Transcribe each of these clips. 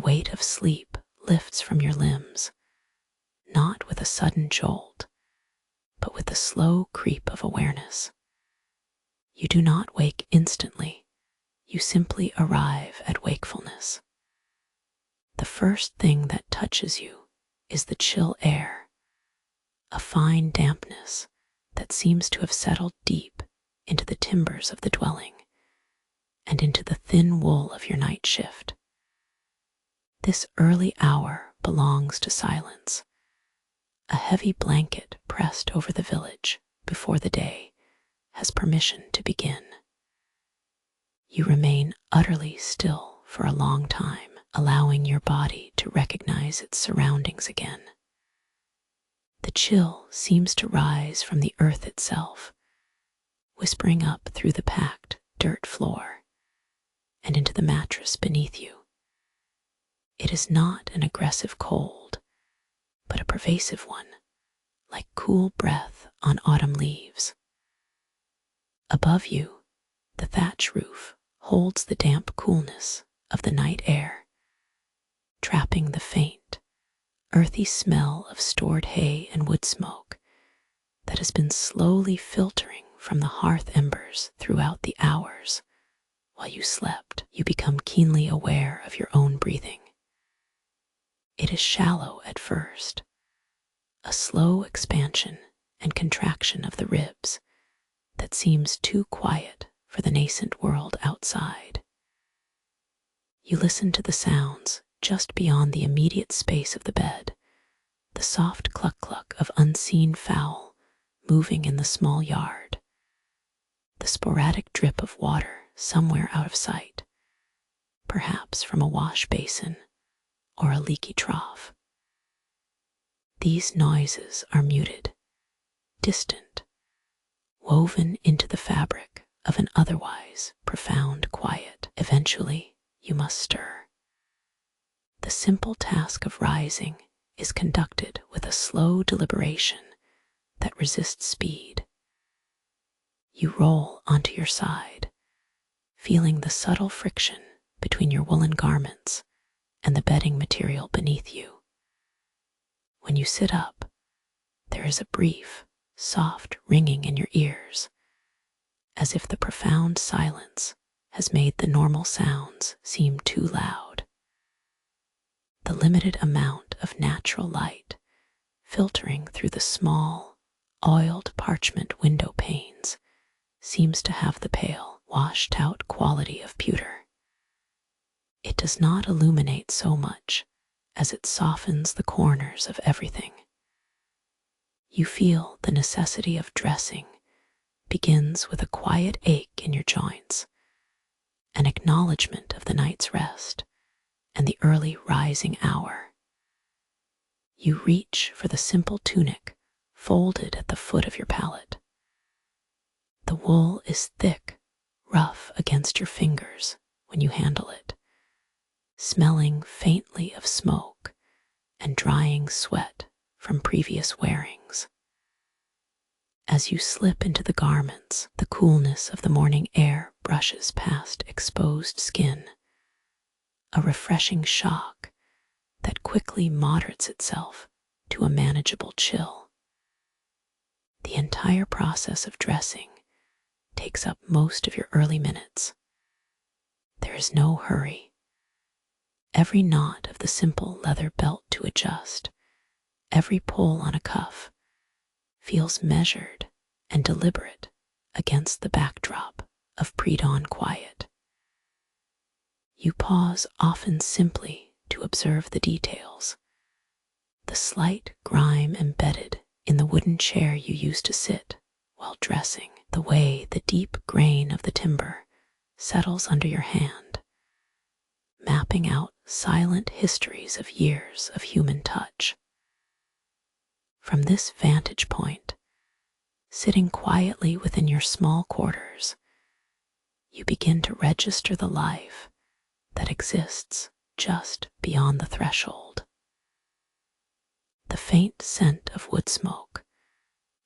weight of sleep lifts from your limbs, not with a sudden jolt, but with the slow creep of awareness. You do not wake instantly, you simply arrive at wakefulness. The first thing that touches you is the chill air, a fine dampness that seems to have settled deep into the timbers of the dwelling and into the thin wool of your night shift. This early hour belongs to silence, a heavy blanket pressed over the village before the day has permission to begin. You remain utterly still for a long time, allowing your body to recognize its surroundings again. The chill seems to rise from the earth itself, whispering up through the packed dirt floor and into the mattress beneath you. It is not an aggressive cold, but a pervasive one, like cool breath on autumn leaves. Above you, the thatch roof holds the damp coolness of the night air, trapping the faint, earthy smell of stored hay and wood smoke that has been slowly filtering from the hearth embers throughout the hours. While you slept, you become keenly aware of your own breathing. It is shallow at first, a slow expansion and contraction of the ribs that seems too quiet for the nascent world outside. You listen to the sounds just beyond the immediate space of the bed, the soft cluck-cluck of unseen fowl moving in the small yard, the sporadic drip of water somewhere out of sight, perhaps from a wash basin or a leaky trough. These noises are muted, distant, woven into the fabric of an otherwise profound quiet. Eventually, you must stir. The simple task of rising is conducted with a slow deliberation that resists speed. You roll onto your side, feeling the subtle friction between your woolen garments and the bedding material beneath you. When you sit up, there is a brief, soft ringing in your ears, as if the profound silence has made the normal sounds seem too loud. The limited amount of natural light filtering through the small, oiled parchment window panes seems to have the pale, washed-out quality of pewter. It does not illuminate so much as it softens the corners of everything. You feel the necessity of dressing begins with a quiet ache in your joints, an acknowledgement of the night's rest and the early rising hour. You reach for the simple tunic folded at the foot of your pallet. The wool is thick, rough against your fingers when you handle it, smelling faintly of smoke and drying sweat from previous wearings. As you slip into the garments, the coolness of the morning air brushes past exposed skin, a refreshing shock that quickly moderates itself to a manageable chill. The entire process of dressing takes up most of your early minutes. There is no hurry. Every knot of the simple leather belt to adjust, every pull on a cuff, feels measured and deliberate against the backdrop of pre-dawn quiet. You pause often simply to observe the details, the slight grime embedded in the wooden chair you used to sit while dressing, the way the deep grain of the timber settles under your hand, mapping out silent histories of years of human touch. From this vantage point, sitting quietly within your small quarters, you begin to register the life that exists just beyond the threshold. The faint scent of wood smoke,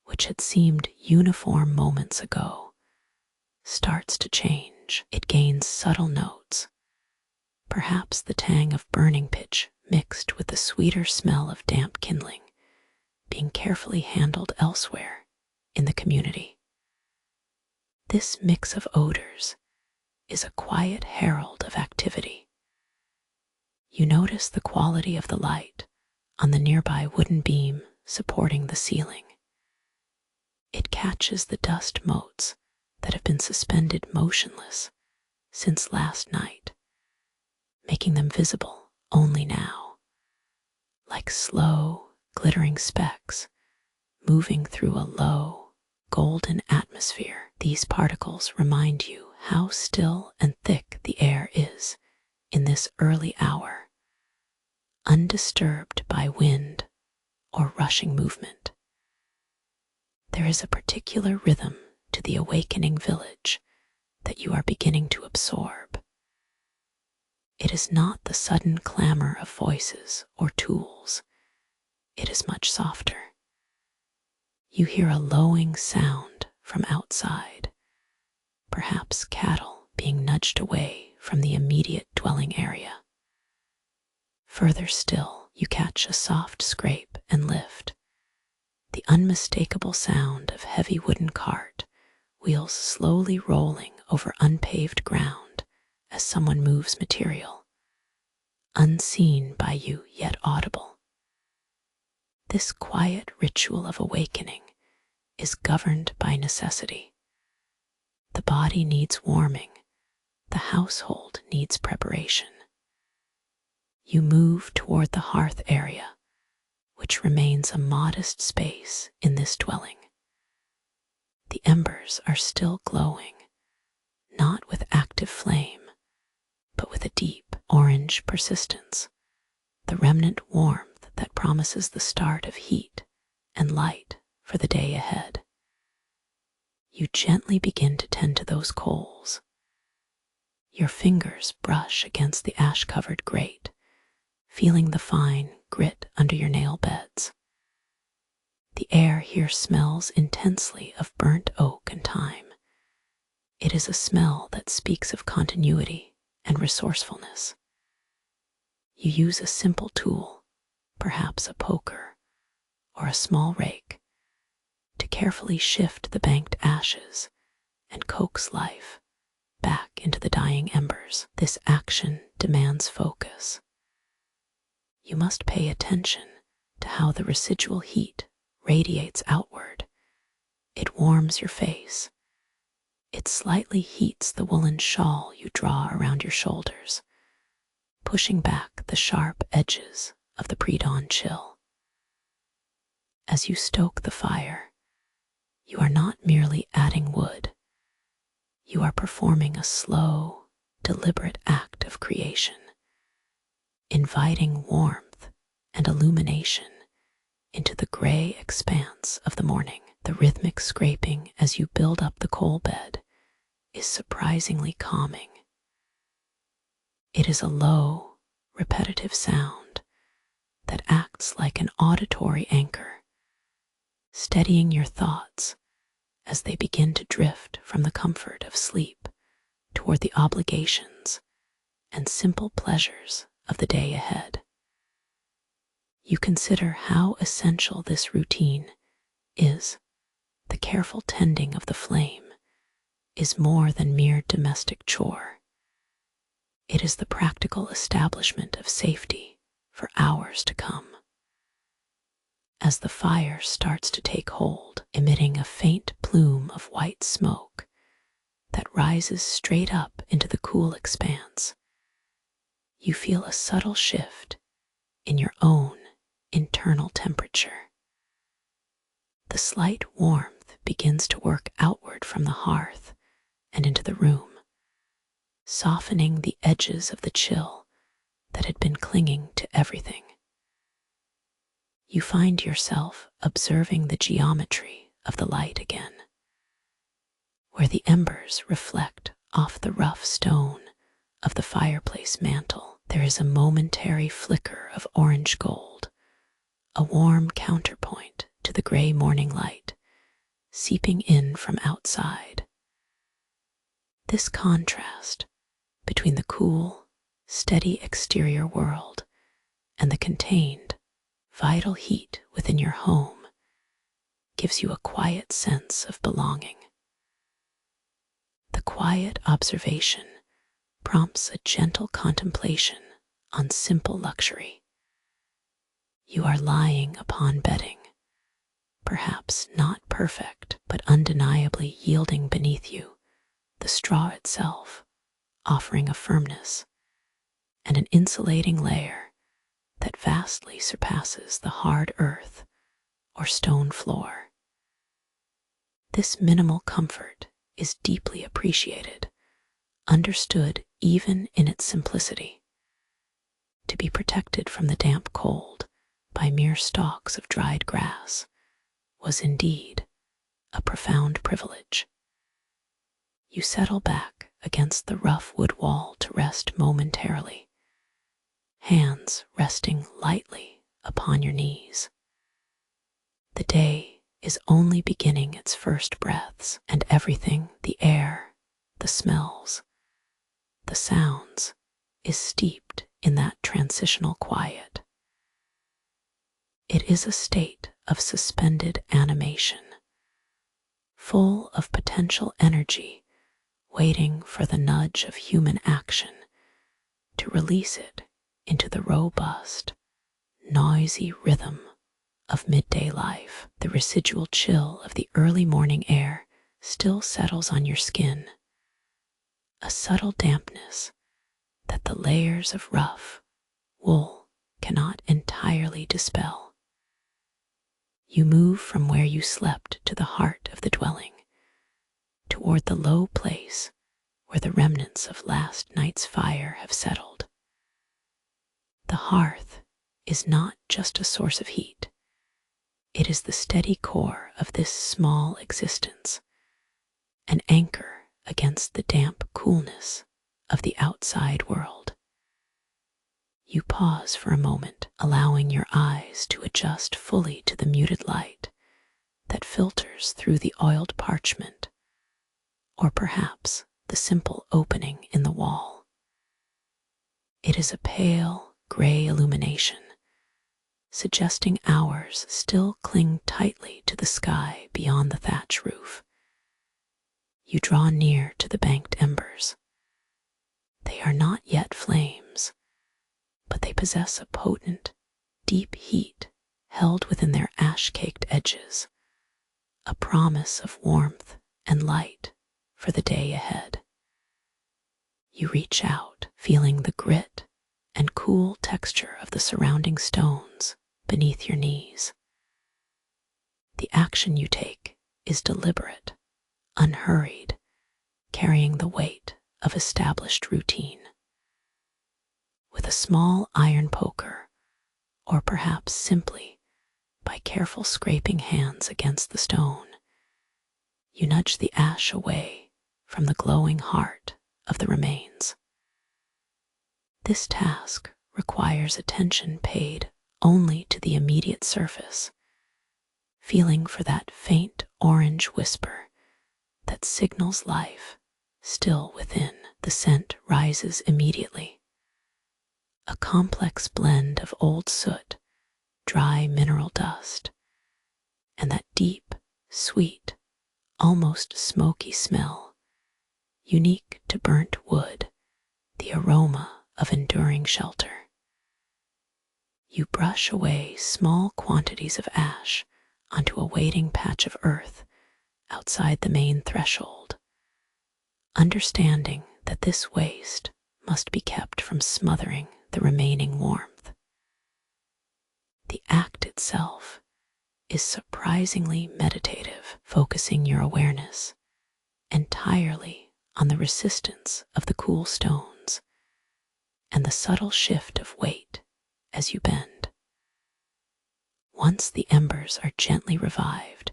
which had seemed uniform moments ago, starts to change. It gains subtle notes, perhaps the tang of burning pitch mixed with the sweeter smell of damp kindling, being carefully handled elsewhere in the community. This mix of odors is a quiet herald of activity. You notice the quality of the light on the nearby wooden beam supporting the ceiling. It catches the dust motes that have been suspended motionless since last night, making them visible only now, like slow, glittering specks moving through a low, golden atmosphere. These particles remind you how still and thick the air is in this early hour, undisturbed by wind or rushing movement. There is a particular rhythm to the awakening village that you are beginning to absorb. It is not the sudden clamor of voices or tools. It is much softer. You hear a lowing sound from outside, perhaps cattle being nudged away from the immediate dwelling area. Further still, you catch a soft scrape and lift, the unmistakable sound of heavy wooden cart wheels slowly rolling over unpaved ground as someone moves material, unseen by you yet audible. This quiet ritual of awakening is governed by necessity. The body needs warming, the household needs preparation. You move toward the hearth area, which remains a modest space in this dwelling. The embers are still glowing, not with active flame, but with a deep orange persistence, the remnant warmth that promises the start of heat and light for the day ahead. You gently begin to tend to those coals. Your fingers brush against the ash-covered grate, feeling the fine grit under your nail beds. The air here smells intensely of burnt oak and thyme. It is a smell that speaks of continuity and resourcefulness. You use a simple tool, perhaps a poker or a small rake, to carefully shift the banked ashes and coax life back into the dying embers. This action demands focus. You must pay attention to how the residual heat radiates outward. It warms your face. It slightly heats the woolen shawl you draw around your shoulders, pushing back the sharp edges of the pre-dawn chill. As you stoke the fire, you are not merely adding wood. You are performing a slow, deliberate act of creation, inviting warmth and illumination into the gray expanse of the morning. The rhythmic scraping as you build up the coal bed is surprisingly calming. It is a low, repetitive sound that acts like an auditory anchor, steadying your thoughts as they begin to drift from the comfort of sleep toward the obligations and simple pleasures of the day ahead. You consider how essential this routine is. The careful tending of the flame is more than mere domestic chore. It is the practical establishment of safety for hours to come. As the fire starts to take hold, emitting a faint plume of white smoke that rises straight up into the cool expanse, you feel a subtle shift in your own internal temperature. The slight warmth begins to work outward from the hearth and into the room, softening the edges of the chill that had been clinging to everything. You find yourself observing the geometry of the light again, where the embers reflect off the rough stone of the fireplace mantel. There is a momentary flicker of orange gold, a warm counterpoint to the gray morning light seeping in from outside. This contrast between the cool, steady exterior world and the contained, vital heat within your home gives you a quiet sense of belonging. The quiet observation prompts a gentle contemplation on simple luxury. You are lying upon bedding, perhaps not perfect, but undeniably yielding beneath you, the straw itself offering a firmness and an insulating layer that vastly surpasses the hard earth or stone floor. This minimal comfort is deeply appreciated, understood even in its simplicity. To be protected from the damp cold by mere stalks of dried grass was indeed a profound privilege. You settle back against the rough wood wall to rest momentarily, hands resting lightly upon your knees. The day is only beginning its first breaths, and everything, the air, the smells, the sounds, is steeped in that transitional quiet. It is a state of suspended animation, full of potential energy, waiting for the nudge of human action to release it into the robust, noisy rhythm of midday life. The residual chill of the early morning air still settles on your skin, a subtle dampness that the layers of rough wool cannot entirely dispel. You move from where you slept to the heart of the dwelling, toward the low place where the remnants of last night's fire have settled. The hearth is not just a source of heat. It is the steady core of this small existence, an anchor against the damp coolness of the outside world. You pause for a moment, allowing your eyes to adjust fully to the muted light that filters through the oiled parchment, or perhaps the simple opening in the wall. It is a pale, gray illumination, suggesting hours still cling tightly to the sky beyond the thatch roof. You draw near to the banked embers. They are not yet flames, but they possess a potent, deep heat held within their ash-caked edges, a promise of warmth and light for the day ahead. You reach out, feeling the grit and cool texture of the surrounding stones beneath your knees. The action you take is deliberate, unhurried, carrying the weight of established routine. With a small iron poker, or perhaps simply by careful scraping hands against the stone, you nudge the ash away from the glowing heart of the remains. This task requires attention paid only to the immediate surface, feeling for that faint orange whisper that signals life still within. The scent rises immediately, a complex blend of old soot, dry mineral dust, and that deep, sweet, almost smoky smell, unique to burnt wood, the aroma of enduring shelter. You brush away small quantities of ash onto a waiting patch of earth outside the main threshold, understanding that this waste must be kept from smothering the remaining warmth. The act itself is surprisingly meditative, focusing your awareness entirely on the resistance of the cool stones and the subtle shift of weight as you bend. Once the embers are gently revived,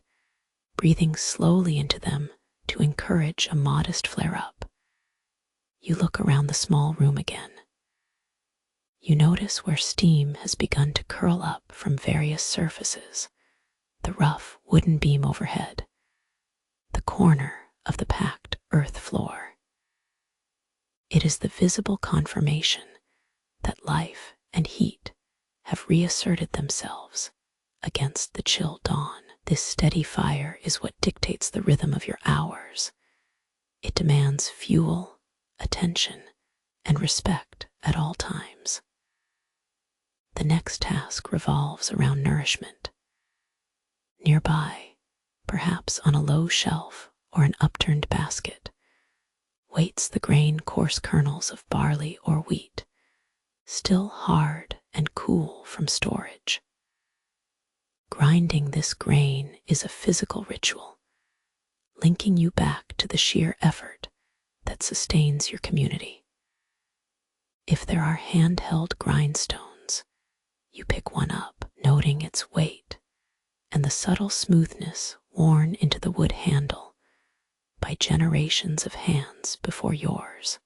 breathing slowly into them to encourage a modest flare-up, you look around the small room again. You notice where steam has begun to curl up from various surfaces, the rough wooden beam overhead, the corner of the packed earth floor. It is the visible confirmation that life and heat have reasserted themselves against the chill dawn. This steady fire is what dictates the rhythm of your hours. It demands fuel, attention, and respect at all times. The next task revolves around nourishment. Nearby, perhaps on a low shelf or an upturned basket, waits the grain coarse kernels of barley or wheat, still hard and cool from storage. Grinding this grain is a physical ritual, linking you back to the sheer effort that sustains your community. If there are handheld grindstones, you pick one up, noting its weight and the subtle smoothness worn into the wood handle by generations of hands before yours.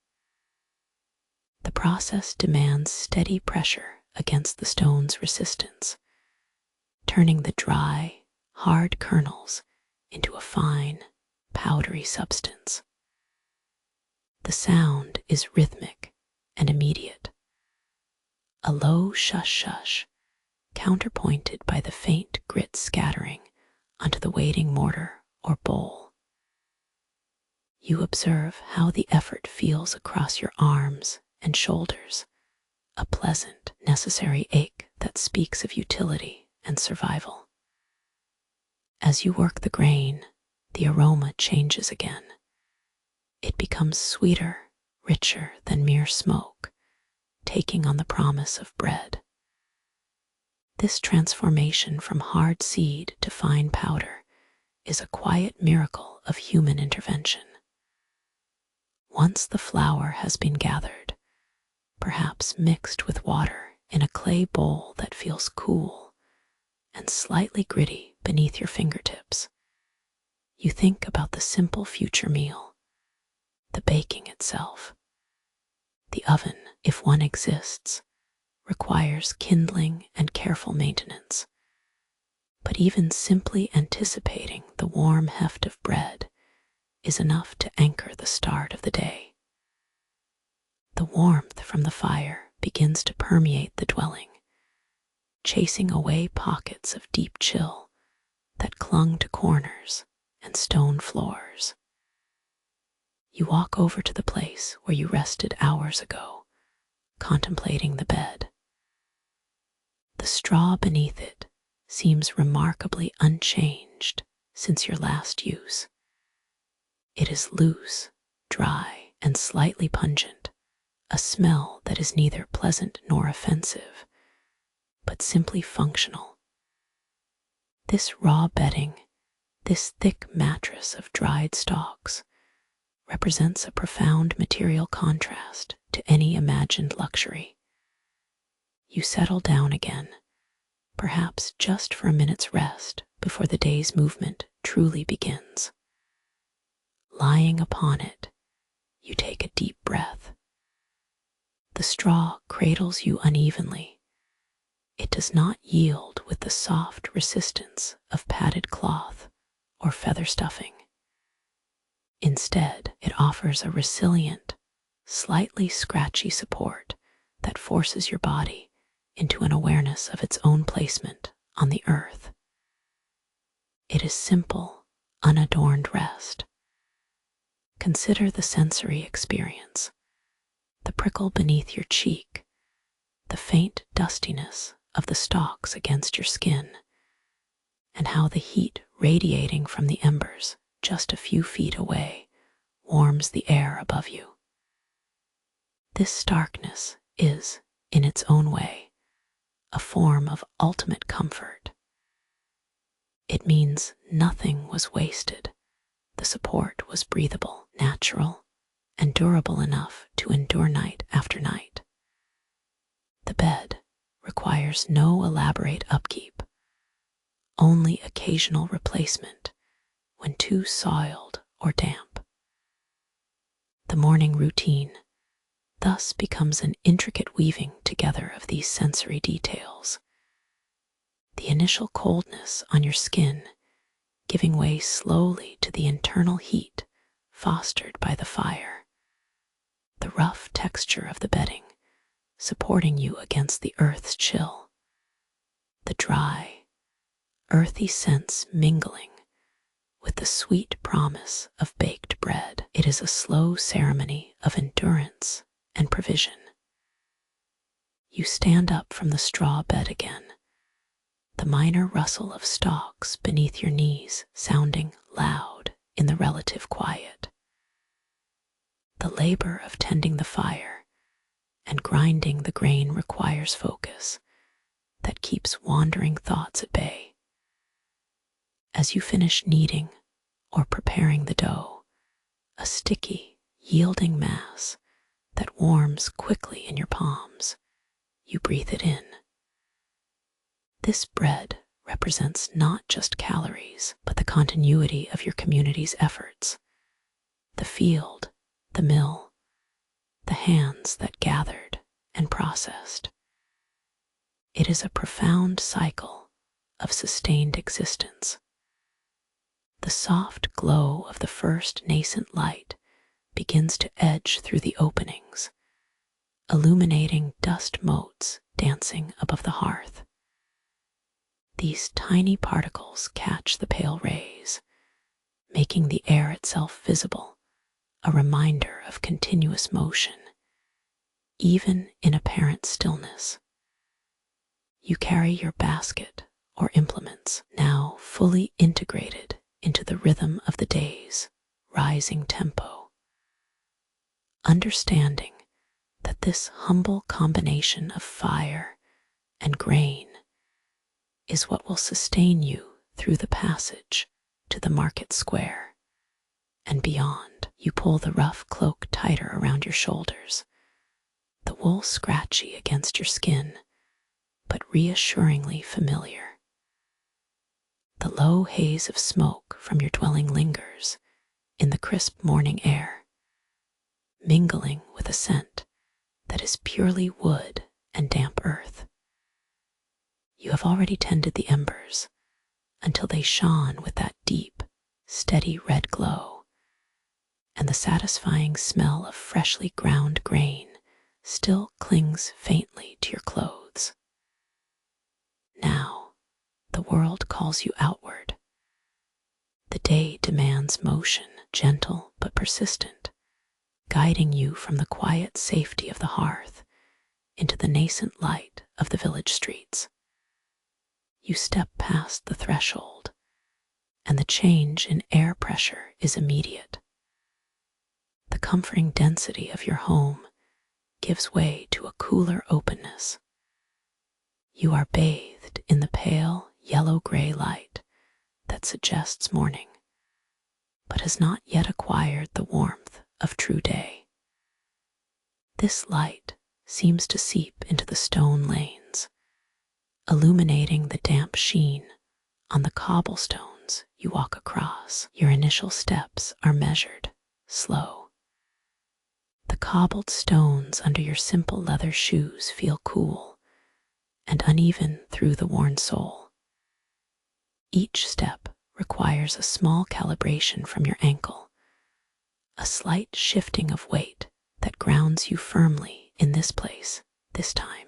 The process demands steady pressure against the stone's resistance, turning the dry, hard kernels into a fine, powdery substance. The sound is rhythmic and immediate, a low shush-shush, counterpointed by the faint grit scattering onto the waiting mortar or bowl. You observe how the effort feels across your arms and shoulders, a pleasant, necessary ache that speaks of utility and survival. As you work the grain, the aroma changes again. It becomes sweeter, richer than mere smoke, taking on the promise of bread. This transformation from hard seed to fine powder is a quiet miracle of human intervention. Once the flour has been gathered, perhaps mixed with water in a clay bowl that feels cool and slightly gritty beneath your fingertips, you think about the simple future meal, the baking itself. The oven, if one exists, requires kindling and careful maintenance. But even simply anticipating the warm heft of bread is enough to anchor the start of the day. The warmth from the fire begins to permeate the dwelling, chasing away pockets of deep chill that clung to corners and stone floors. You walk over to the place where you rested hours ago, contemplating the bed. The straw beneath it seems remarkably unchanged since your last use. It is loose, dry, and slightly pungent, a smell that is neither pleasant nor offensive, but simply functional. This raw bedding, this thick mattress of dried stalks, represents a profound material contrast to any imagined luxury. You settle down again, perhaps just for a minute's rest before the day's movement truly begins. Lying upon it, you take a deep breath. The straw cradles you unevenly. It does not yield with the soft resistance of padded cloth or feather stuffing. Instead, it offers a resilient, slightly scratchy support that forces your body into an awareness of its own placement on the earth. It is simple, unadorned rest. Consider the sensory experience, the prickle beneath your cheek, the faint dustiness of the stalks against your skin, and how the heat radiating from the embers just a few feet away warms the air above you. This starkness is, in its own way, a form of ultimate comfort. It means nothing was wasted. The support was breathable, natural, and durable enough to endure night after night. The bed requires no elaborate upkeep, only occasional replacement when too soiled or damp. The morning routine thus becomes an intricate weaving together of these sensory details. The initial coldness on your skin giving way slowly to the internal heat fostered by the fire. The rough texture of the bedding supporting you against the earth's chill. The dry, earthy scents mingling with the sweet promise of baked bread. It is a slow ceremony of endurance and provision. You stand up from the straw bed again, the minor rustle of stalks beneath your knees sounding loud in the relative quiet. The labor of tending the fire and grinding the grain requires focus that keeps wandering thoughts at bay. As you finish kneading or preparing the dough, a sticky, yielding mass that warms quickly in your palms, you breathe it in. This bread represents not just calories, but the continuity of your community's efforts. The field, the mill, the hands that gathered and processed. It is a profound cycle of sustained existence. The soft glow of the first nascent light begins to edge through the openings, illuminating dust motes dancing above the hearth. These tiny particles catch the pale rays, making the air itself visible, a reminder of continuous motion, even in apparent stillness. You carry your basket or implements, now fully integrated into the rhythm of the day's rising tempo. Understanding that this humble combination of fire and grain is what will sustain you through the passage to the market square and beyond. You pull the rough cloak tighter around your shoulders, the wool scratchy against your skin, but reassuringly familiar. The low haze of smoke from your dwelling lingers in the crisp morning air, mingling with a scent that is purely wood and damp earth. You have already tended the embers until they shone with that deep, steady red glow, and the satisfying smell of freshly ground grain still clings faintly to your clothes. Now, the world calls you outward. The day demands motion, gentle but persistent, guiding you from the quiet safety of the hearth into the nascent light of the village streets. You step past the threshold, and the change in air pressure is immediate. The comforting density of your home gives way to a cooler openness. You are bathed in the pale yellow-gray light that suggests morning, but has not yet acquired the warmth of true day. This light seems to seep into the stone lanes, illuminating the damp sheen on the cobblestones you walk across. Your initial steps are measured, slow. The cobbled stones under your simple leather shoes feel cool and uneven through the worn sole. Each step requires a small calibration from your ankle, a slight shifting of weight that grounds you firmly in this place, this time.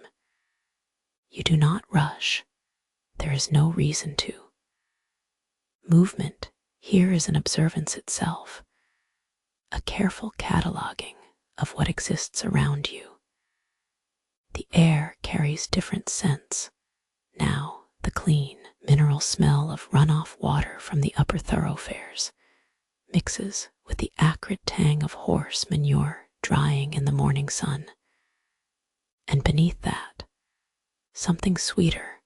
You do not rush. There is no reason to. Movement here is an observance itself, a careful cataloging of what exists around you. The air carries different scents. Now, the clean, mineral smell of runoff water from the upper thoroughfares mixes with the acrid tang of horse manure drying in the morning sun. And beneath that, something sweeter,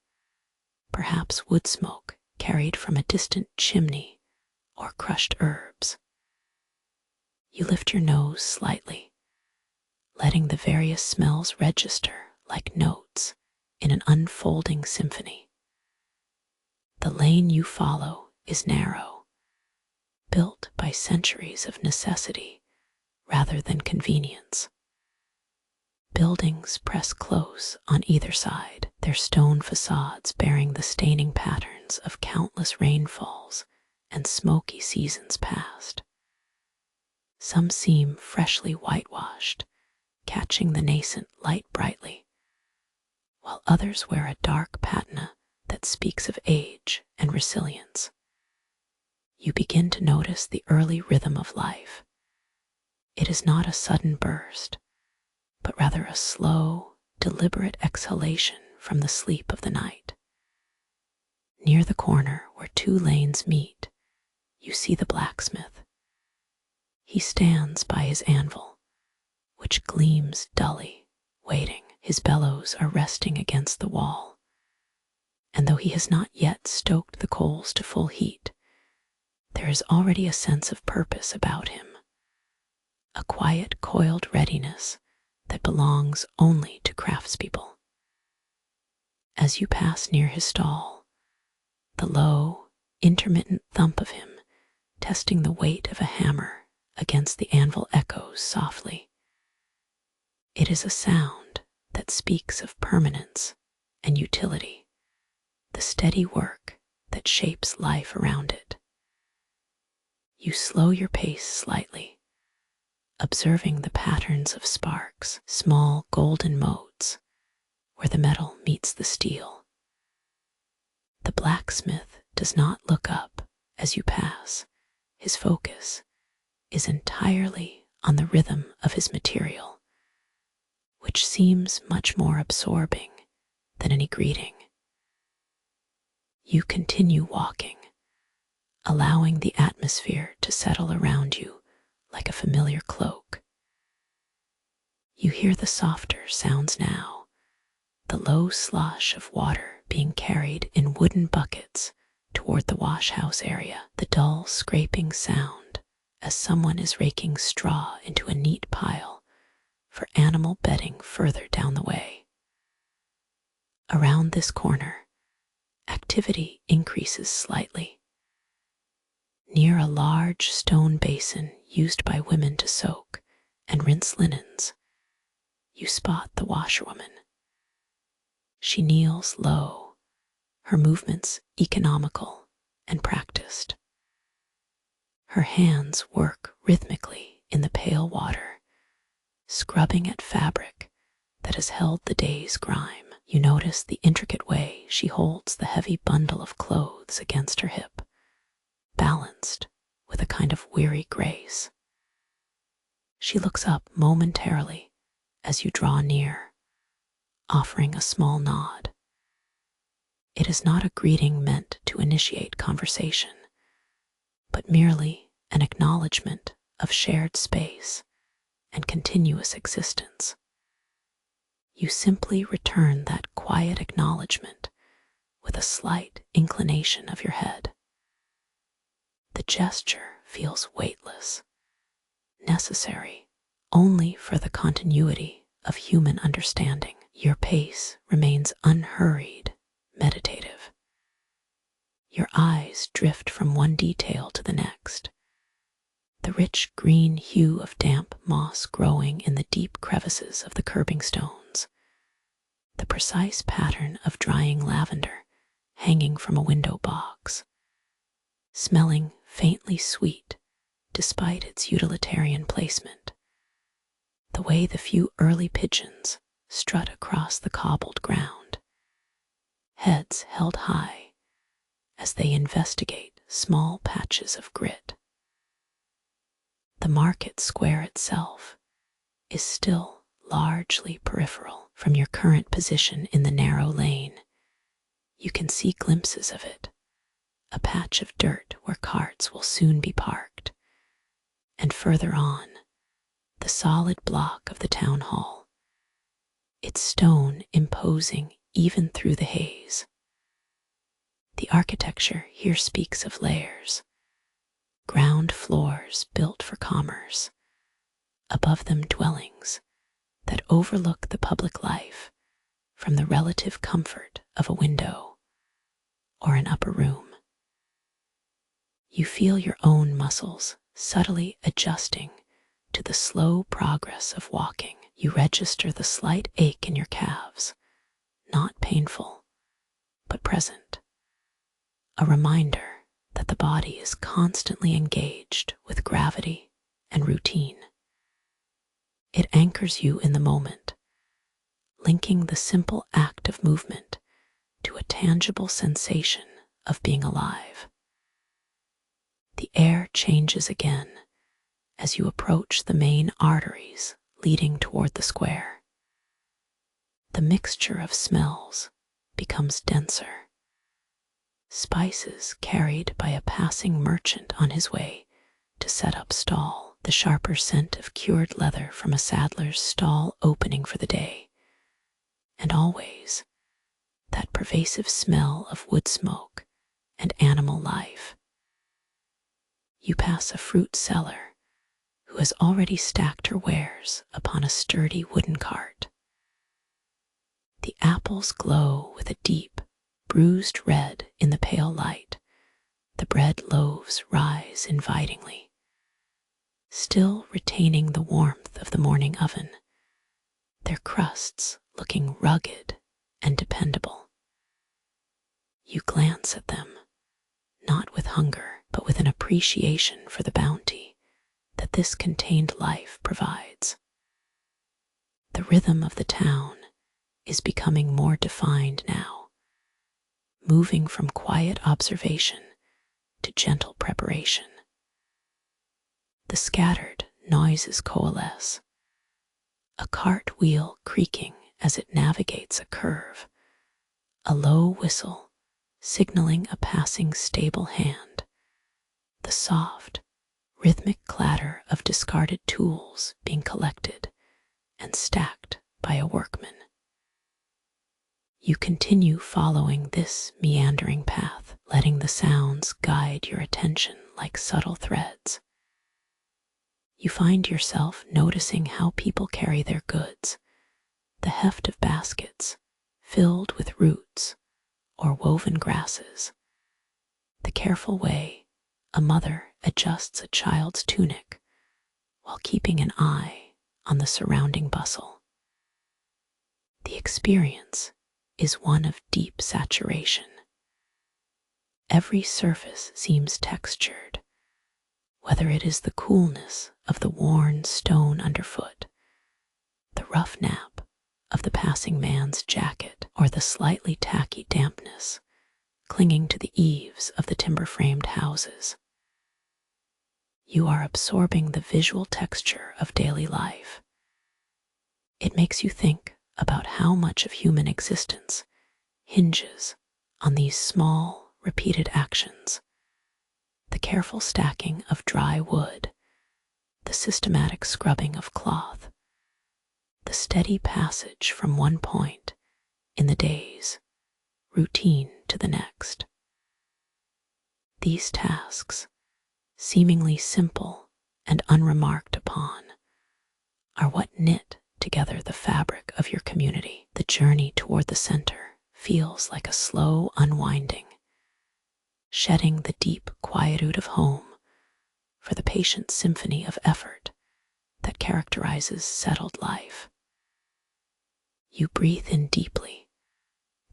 perhaps wood smoke carried from a distant chimney or crushed herbs. You lift your nose slightly, letting the various smells register like notes in an unfolding symphony. The lane you follow is narrow, built by centuries of necessity rather than convenience. Buildings press close on either side, their stone facades bearing the staining patterns of countless rainfalls and smoky seasons past. Some seem freshly whitewashed, catching the nascent light brightly, while others wear a dark patina that speaks of age and resilience. You begin to notice the early rhythm of life. It is not a sudden burst, but rather a slow, deliberate exhalation from the sleep of the night. Near the corner where two lanes meet, you see the blacksmith. He stands by his anvil, which gleams dully, waiting. His bellows are resting against the wall, and though he has not yet stoked the coals to full heat, there is already a sense of purpose about him, a quiet, coiled readiness that belongs only to craftspeople. As you pass near his stall, the low, intermittent thump of him testing the weight of a hammer against the anvil echoes softly. It is a sound that speaks of permanence and utility, the steady work that shapes life around it. You slow your pace slightly, observing the patterns of sparks, small golden motes, where the metal meets the steel. The blacksmith does not look up as you pass. His focus is entirely on the rhythm of his material, which seems much more absorbing than any greeting. You continue walking, allowing the atmosphere to settle around you like a familiar cloak. You hear the softer sounds now, the low slosh of water being carried in wooden buckets toward the wash house area, the dull scraping sound as someone is raking straw into a neat pile for animal bedding further down the way. Around this corner, activity increases slightly. Near a large stone basin used by women to soak and rinse linens, you spot the washerwoman. She kneels low, her movements economical and practiced. Her hands work rhythmically in the pale water, scrubbing at fabric that has held the day's grime. You notice the intricate way she holds the heavy bundle of clothes against her hip, balanced with a kind of weary grace. She looks up momentarily as you draw near, offering a small nod. It is not a greeting meant to initiate conversation, but merely an acknowledgement of shared space and continuous existence. You simply return that quiet acknowledgement with a slight inclination of your head. The gesture feels weightless, necessary only for the continuity of human understanding. Your pace remains unhurried, meditative. Your eyes drift from one detail to the next. The rich green hue of damp moss growing in the deep crevices of the curbing stones, the precise pattern of drying lavender hanging from a window box, smelling faintly sweet despite its utilitarian placement, the way the few early pigeons strut across the cobbled ground, heads held high as they investigate small patches of grit. The market square itself is still largely peripheral from your current position in the narrow lane. You can see glimpses of it, a patch of dirt where carts will soon be parked, and further on, the solid block of the town hall, its stone imposing even through the haze. The architecture here speaks of layers, ground floors built for commerce, above them dwellings that overlook the public life from the relative comfort of a window or an upper room. You feel your own muscles subtly adjusting to the slow progress of walking. You register the slight ache in your calves, not painful, but present, a reminder that the body is constantly engaged with gravity and routine. It anchors you in the moment, linking the simple act of movement to a tangible sensation of being alive. The air changes again as you approach the main arteries leading toward the square. The mixture of smells becomes denser. Spices carried by a passing merchant on his way to set up stall, the sharper scent of cured leather from a saddler's stall opening for the day, and always that pervasive smell of wood smoke and animal life. You pass a fruit seller who has already stacked her wares upon a sturdy wooden cart. The apples glow with a deep, bruised red in the pale light. The bread loaves rise invitingly, still retaining the warmth of the morning oven, their crusts looking rugged and dependable. You glance at them, not with hunger, but with an appreciation for the bounty that this contained life provides. The rhythm of the town is becoming more defined now, moving from quiet observation to gentle preparation. The scattered noises coalesce, a cart wheel creaking as it navigates a curve, a low whistle signaling a passing stable hand, the soft, rhythmic clatter of discarded tools being collected and stacked by a workman. You continue following this meandering path, letting the sounds guide your attention like subtle threads. You find yourself noticing how people carry their goods, the heft of baskets filled with roots or woven grasses, the careful way a mother adjusts a child's tunic while keeping an eye on the surrounding bustle. The experience is one of deep saturation. Every surface seems textured, whether it is the coolness of the worn stone underfoot, the rough nap of the passing man's jacket, or the slightly tacky dampness clinging to the eaves of the timber-framed houses. You are absorbing the visual texture of daily life. It makes you think about how much of human existence hinges on these small, repeated actions. The careful stacking of dry wood, the systematic scrubbing of cloth, the steady passage from one point in the day's routine to the next. These tasks, seemingly simple and unremarked upon, are what knit together the fabric of your community. The journey toward the center feels like a slow unwinding, shedding the deep quietude of home for the patient symphony of effort that characterizes settled life. You breathe in deeply,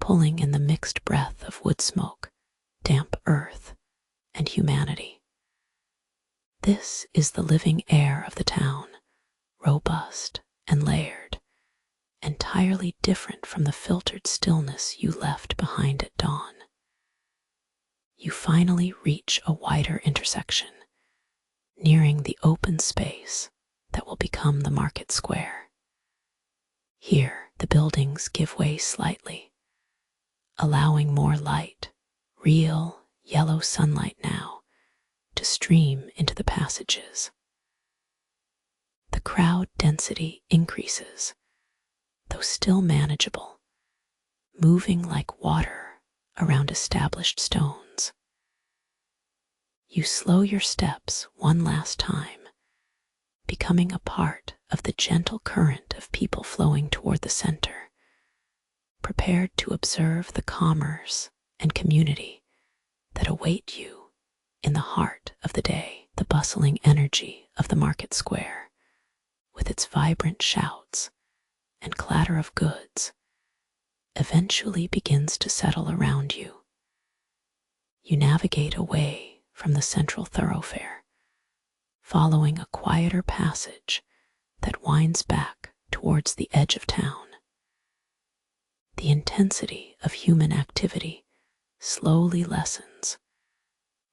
pulling in the mixed breath of wood smoke, damp earth, and humanity. This is the living air of the town, robust and layered, entirely different from the filtered stillness you left behind at dawn. You finally reach a wider intersection, nearing the open space that will become the market square. Here, the buildings give way slightly, allowing more light, real yellow sunlight now, to stream into the passages. The crowd density increases, though still manageable, moving like water around established stones. You slow your steps one last time, becoming a part of the gentle current of people flowing toward the center, prepared to observe the commerce and community that await you in the heart of the day. The bustling energy of the market square, with its vibrant shouts and clatter of goods, eventually begins to settle around you. You navigate away from the central thoroughfare, following a quieter passage that winds back towards the edge of town. The intensity of human activity slowly lessens,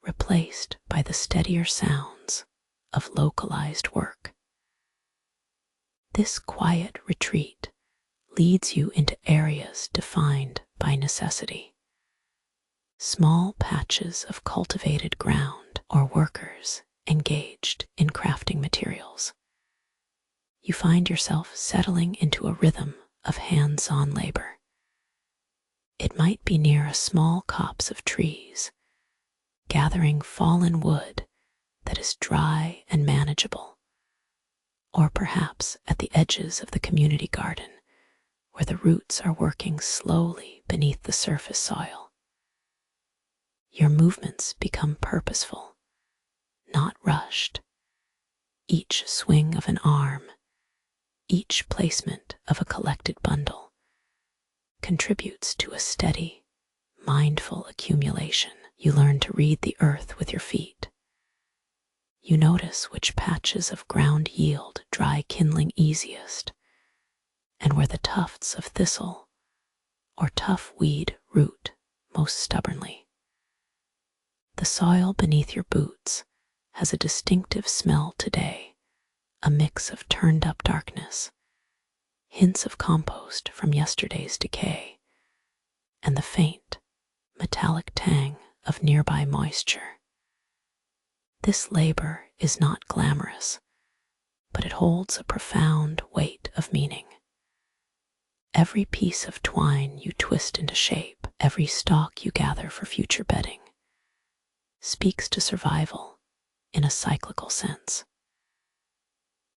replaced by the steadier sounds of localized work. This quiet retreat leads you into areas defined by necessity. Small patches of cultivated ground or workers engaged in crafting materials. You find yourself settling into a rhythm of hands-on labor. It might be near a small copse of trees, gathering fallen wood that is dry and manageable, or perhaps at the edges of the community garden, where the roots are working slowly beneath the surface soil. Your movements become purposeful, not rushed. Each swing of an arm, each placement of a collected bundle, contributes to a steady, mindful accumulation. You learn to read the earth with your feet. You notice which patches of ground yield dry kindling easiest, and where the tufts of thistle or tough weed root most stubbornly. The soil beneath your boots has a distinctive smell today, a mix of turned-up darkness, hints of compost from yesterday's decay, and the faint, metallic tang of nearby moisture. This labor is not glamorous, but it holds a profound weight of meaning. Every piece of twine you twist into shape, every stalk you gather for future bedding, speaks to survival in a cyclical sense.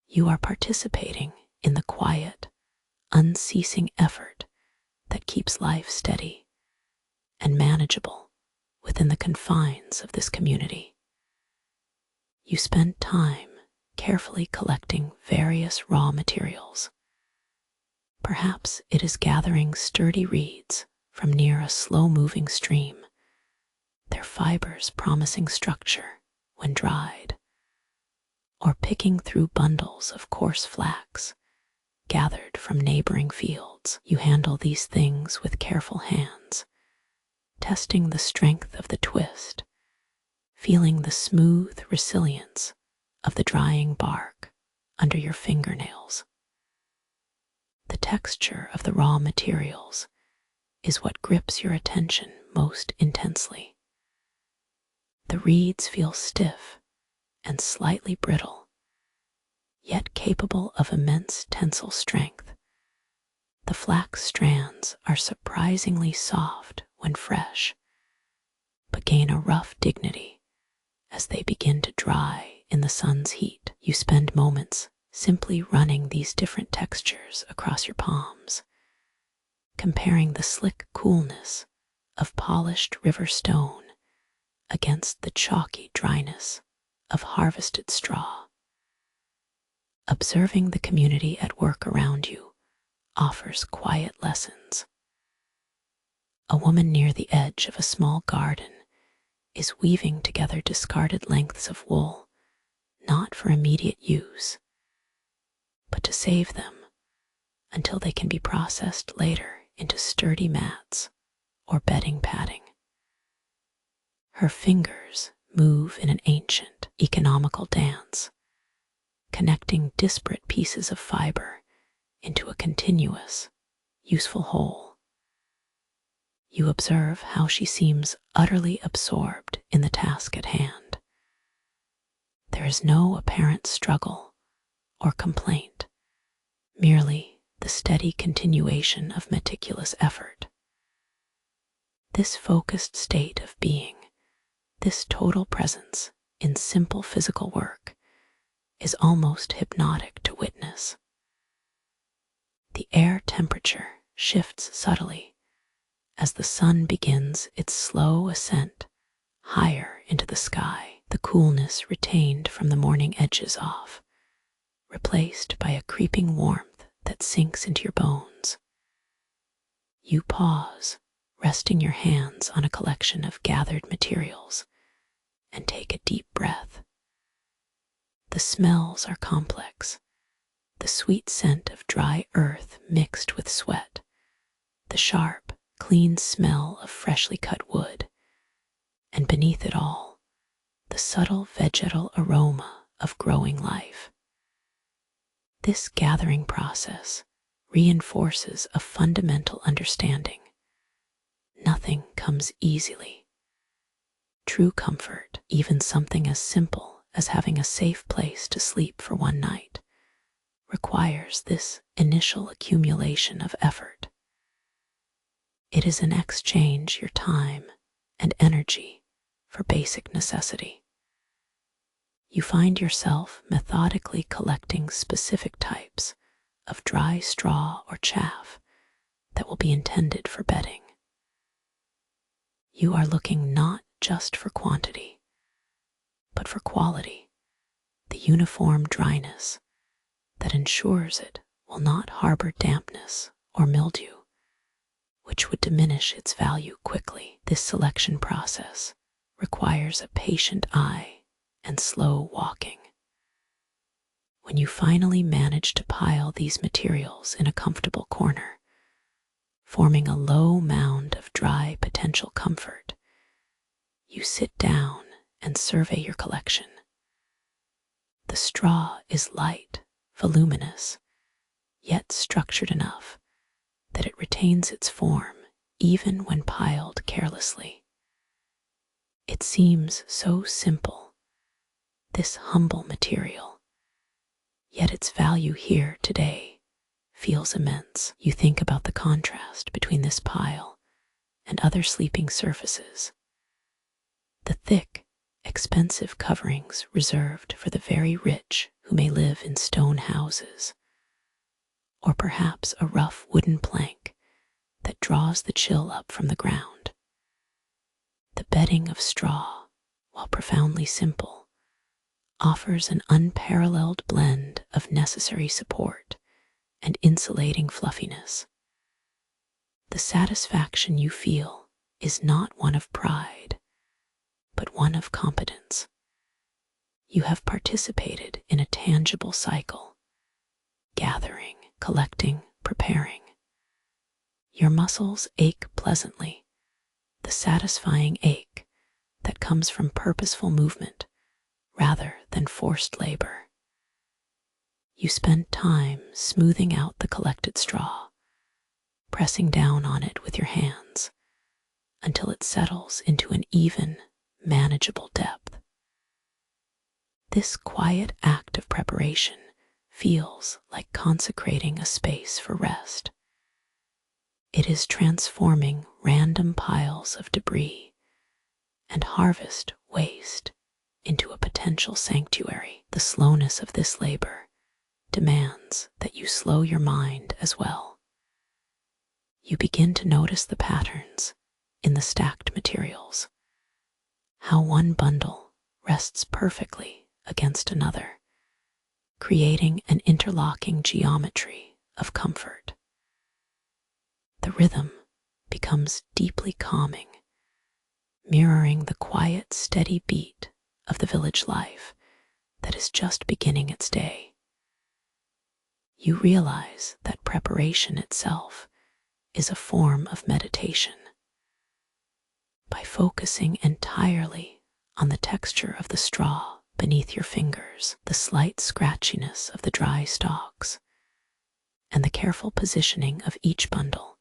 You are participating in the quiet, unceasing effort that keeps life steady and manageable within the confines of this community. You spend time carefully collecting various raw materials. Perhaps it is gathering sturdy reeds from near a slow-moving stream, their fibers promising structure when dried, or picking through bundles of coarse flax gathered from neighboring fields. You handle these things with careful hands, testing the strength of the twist, feeling the smooth resilience of the drying bark under your fingernails. The texture of the raw materials is what grips your attention most intensely. The reeds feel stiff and slightly brittle, yet capable of immense tensile strength. The flax strands are surprisingly soft when fresh, but gain a rough dignity as they begin to dry in the sun's heat. You spend moments simply running these different textures across your palms, comparing the slick coolness of polished river stone against the chalky dryness of harvested straw. Observing the community at work around you offers quiet lessons. A woman near the edge of a small garden is weaving together discarded lengths of wool, not for immediate use, but to save them until they can be processed later into sturdy mats or bedding padding. Her fingers move in an ancient, economical dance, connecting disparate pieces of fiber into a continuous, useful whole. You observe how she seems utterly absorbed in the task at hand. There is no apparent struggle or complaint, merely the steady continuation of meticulous effort. This focused state of being, this total presence in simple physical work, is almost hypnotic to witness. The air temperature shifts subtly as the sun begins its slow ascent higher into the sky. The coolness retained from the morning edges off, replaced by a creeping warmth that sinks into your bones. You pause, resting your hands on a collection of gathered materials, and take a deep breath. The smells are complex. the sweet scent of dry earth mixed with sweat, the sharp, clean smell of freshly cut wood, and beneath it all, the subtle vegetal aroma of growing life. This gathering process reinforces a fundamental understanding. Nothing comes easily. True comfort, even something as simple as having a safe place to sleep for one night, requires this initial accumulation of effort. It is an exchange your time and energy for basic necessity. You find yourself methodically collecting specific types of dry straw or chaff that will be intended for bedding. You are looking not just for quantity, but for quality, the uniform dryness that ensures it will not harbor dampness or mildew, which would diminish its value quickly. This selection process requires a patient eye and slow walking. When you finally manage to pile these materials in a comfortable corner, forming a low mound of dry potential comfort, you sit down and survey your collection. The straw is light, voluminous, yet structured enough that it retains its form even when piled carelessly. It seems so simple, this humble material, yet its value here today feels immense. You think about the contrast between this pile and other sleeping surfaces. The thick, expensive coverings reserved for the very rich who may live in stone houses, or perhaps a rough wooden plank that draws the chill up from the ground. The bedding of straw, while profoundly simple, offers an unparalleled blend of necessary support and insulating fluffiness. The satisfaction you feel is not one of pride, but one of competence. You have participated in a tangible cycle, gathering, collecting, preparing. Your muscles ache pleasantly, the satisfying ache that comes from purposeful movement rather than forced labor. You spend time smoothing out the collected straw, pressing down on it with your hands until it settles into an even, manageable depth. This quiet act of preparation feels like consecrating a space for rest. It is transforming random piles of debris and harvest waste into a potential sanctuary. The slowness of this labor demands that you slow your mind as well. You begin to notice the patterns in the stacked materials, how one bundle rests perfectly against another, creating an interlocking geometry of comfort. The rhythm becomes deeply calming, mirroring the quiet, steady beat of the village life that is just beginning its day. You realize that preparation itself is a form of meditation. By focusing entirely on the texture of the straw beneath your fingers, the slight scratchiness of the dry stalks, and the careful positioning of each bundle,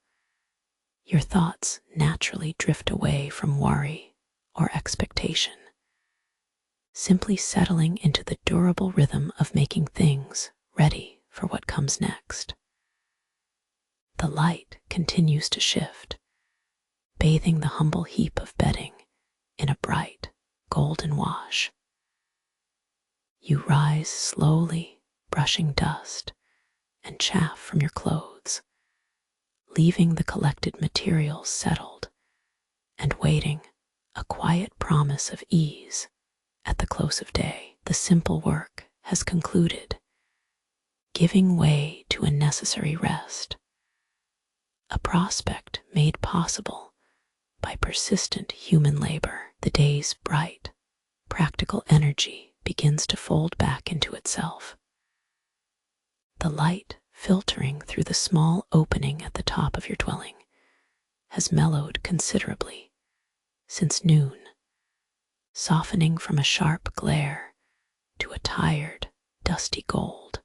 your thoughts naturally drift away from worry or expectation, simply settling into the durable rhythm of making things ready for what comes next. The light continues to shift, bathing the humble heap of bedding in a bright, golden wash. You rise slowly, brushing dust and chaff from your clothes, leaving the collected materials settled and waiting a quiet promise of ease at the close of day. The simple work has concluded, giving way to a necessary rest, a prospect made possible by persistent human labor. The day's bright, practical energy begins to fold back into itself. The light filtering through the small opening at the top of your dwelling has mellowed considerably since noon, softening from a sharp glare to a tired, dusty gold.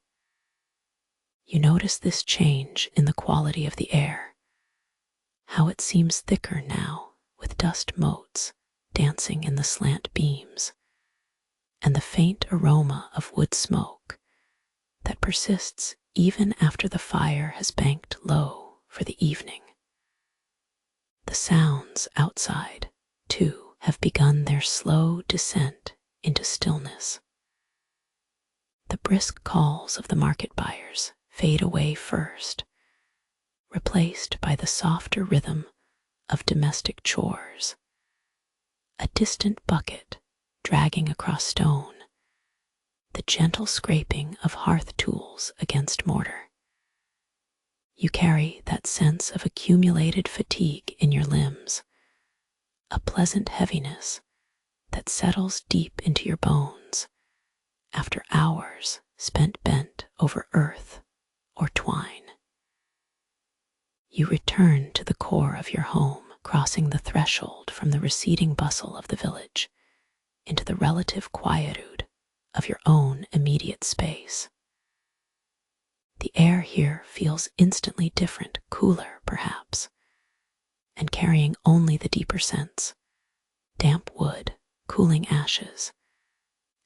You notice this change in the quality of the air, how it seems thicker now with dust motes dancing in the slant beams, and the faint aroma of wood smoke that persists even after the fire has banked low for the evening. The sounds outside, too, have begun their slow descent into stillness. The brisk calls of the market buyers fade away first, replaced by the softer rhythm of domestic chores. A distant bucket dragging across stone, the gentle scraping of hearth tools against mortar. You carry that sense of accumulated fatigue in your limbs, a pleasant heaviness that settles deep into your bones after hours spent bent over earth or twine. You return to the core of your home, crossing the threshold from the receding bustle of the village into the relative quietude of your own immediate space. The air here feels instantly different, cooler perhaps, and carrying only the deeper scents: damp wood, cooling ashes,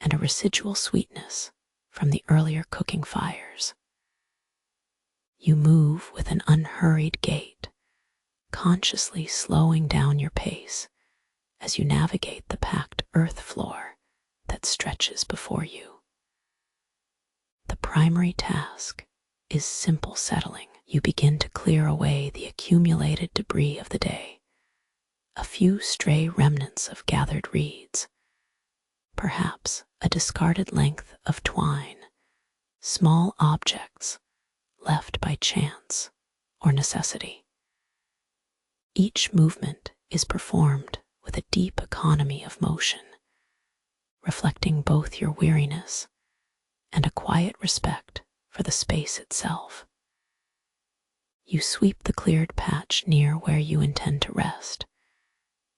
and a residual sweetness from the earlier cooking fires. You move with an unhurried gait, consciously slowing down your pace as you navigate the packed earth floor that stretches before you. The primary task is simple settling. You begin to clear away the accumulated debris of the day, a few stray remnants of gathered reeds, perhaps a discarded length of twine, small objects left by chance or necessity. Each movement is performed with a deep economy of motion, reflecting both your weariness and a quiet respect for the space itself. You sweep the cleared patch near where you intend to rest,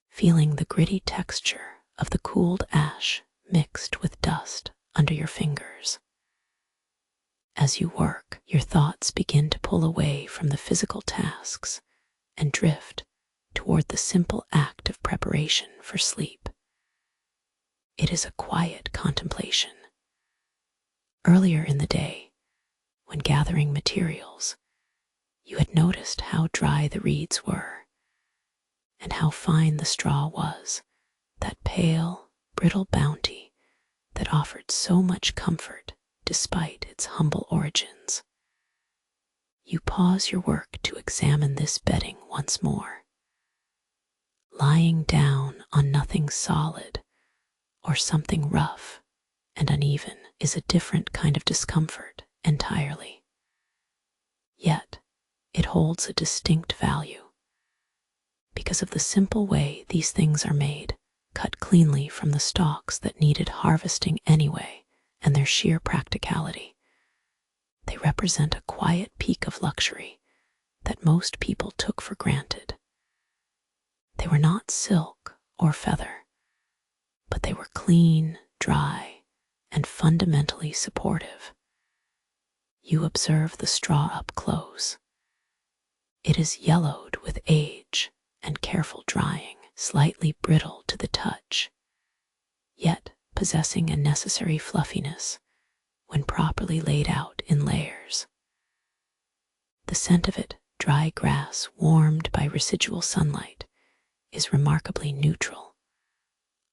feeling the gritty texture of the cooled ash mixed with dust under your fingers. As you work, your thoughts begin to pull away from the physical tasks and drift toward the simple act of preparation for sleep. It is a quiet contemplation. Earlier in the day, when gathering materials, you had noticed how dry the reeds were, and how fine the straw was, that pale, brittle bounty that offered so much comfort despite its humble origins. You pause your work to examine this bedding once more. Lying down on nothing solid or something rough and uneven is a different kind of discomfort entirely. Yet, it holds a distinct value because of the simple way these things are made, cut cleanly from the stalks that needed harvesting anyway, and their sheer practicality. They represent a quiet peak of luxury that most people took for granted. They were not silk or feather, but they were clean, dry, and fundamentally supportive. You observe the straw up close. It is yellowed with age and careful drying, slightly brittle to the touch, yet possessing a necessary fluffiness when properly laid out in layers. The scent of it, dry grass warmed by residual sunlight, is remarkably neutral,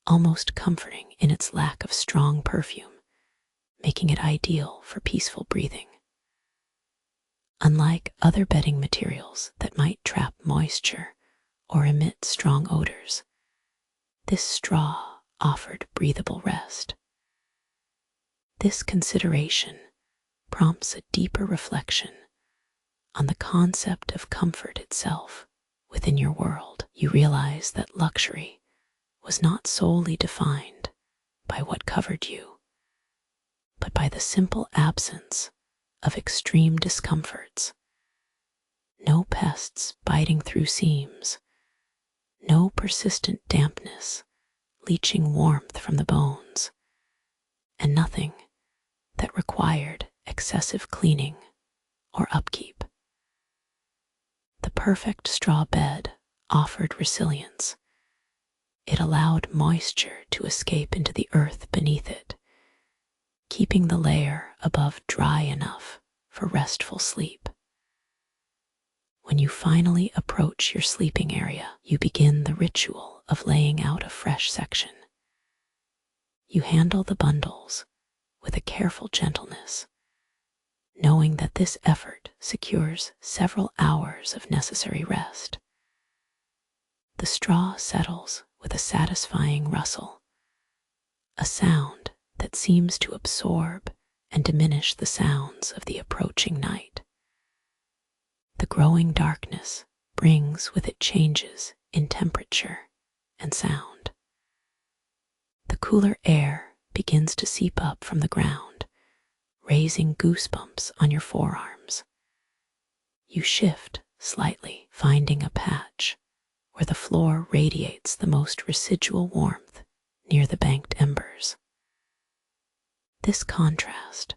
almost comforting in its lack of strong perfume, making it ideal for peaceful breathing. Unlike other bedding materials that might trap moisture or emit strong odors, this straw offered breathable rest. This consideration prompts a deeper reflection on the concept of comfort itself within your world. You realize that luxury was not solely defined by what covered you, but by the simple absence of extreme discomforts. No pests biting through seams, no persistent dampness leaching warmth from the bones, and nothing that required excessive cleaning or upkeep. The perfect straw bed offered resilience. It allowed moisture to escape into the earth beneath it, keeping the layer above dry enough for restful sleep. When you finally approach your sleeping area, you begin the ritual of laying out a fresh section. You handle the bundles with a careful gentleness, knowing that this effort secures several hours of necessary rest. The straw settles with a satisfying rustle, a sound that seems to absorb and diminish the sounds of the approaching night. The growing darkness brings with it changes in temperature and sound. The cooler air begins to seep up from the ground, raising goosebumps on your forearms. You shift slightly, finding a patch where the floor radiates the most residual warmth near the banked embers. This contrast,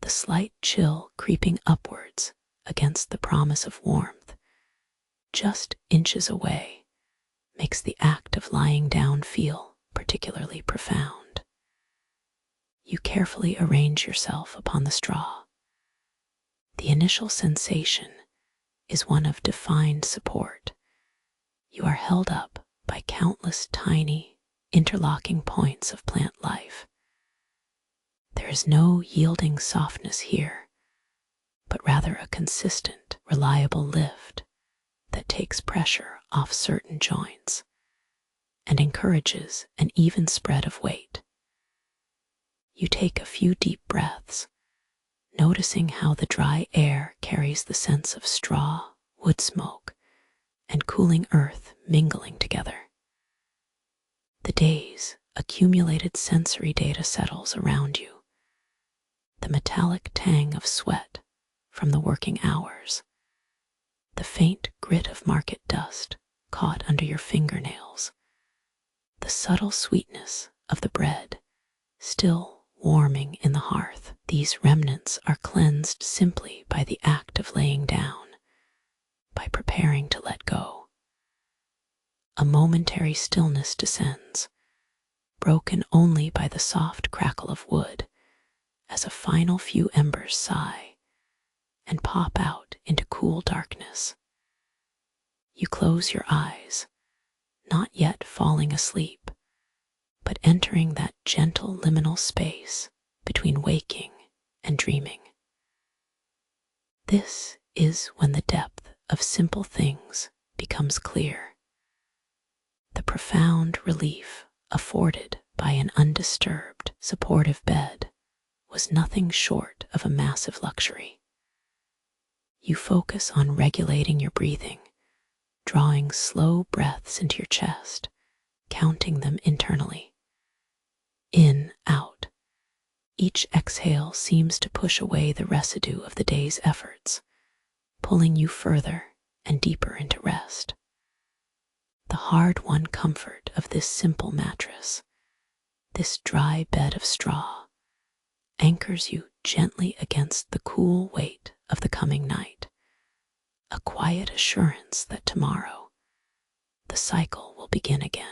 the slight chill creeping upwards against the promise of warmth, just inches away, makes the act of lying down feel particularly profound. You carefully arrange yourself upon the straw. The initial sensation is one of defined support. You are held up by countless tiny, interlocking points of plant life. There is no yielding softness here, but rather a consistent, reliable lift that takes pressure off certain joints and encourages an even spread of weight. You take a few deep breaths, noticing how the dry air carries the sense of straw, wood smoke, and cooling earth mingling together. The day's accumulated sensory data settles around you. The metallic tang of sweat from the working hours, the faint grit of market dust caught under your fingernails, the subtle sweetness of the bread still warming in the hearth. These remnants are cleansed simply by the act of laying down, by preparing to let go. A momentary stillness descends, broken only by the soft crackle of wood as a final few embers sigh and pop out into cool darkness. You close your eyes, not yet falling asleep, but entering that gentle liminal space between waking and dreaming. This is when the depth of simple things becomes clear. The profound relief afforded by an undisturbed, supportive bed was nothing short of a massive luxury. You focus on regulating your breathing, drawing slow breaths into your chest, counting them internally. In, out. Each exhale seems to push away the residue of the day's efforts, pulling you further and deeper into rest. The hard-won comfort of this simple mattress, this dry bed of straw, anchors you gently against the cool weight of the coming night, a quiet assurance that tomorrow the cycle will begin again.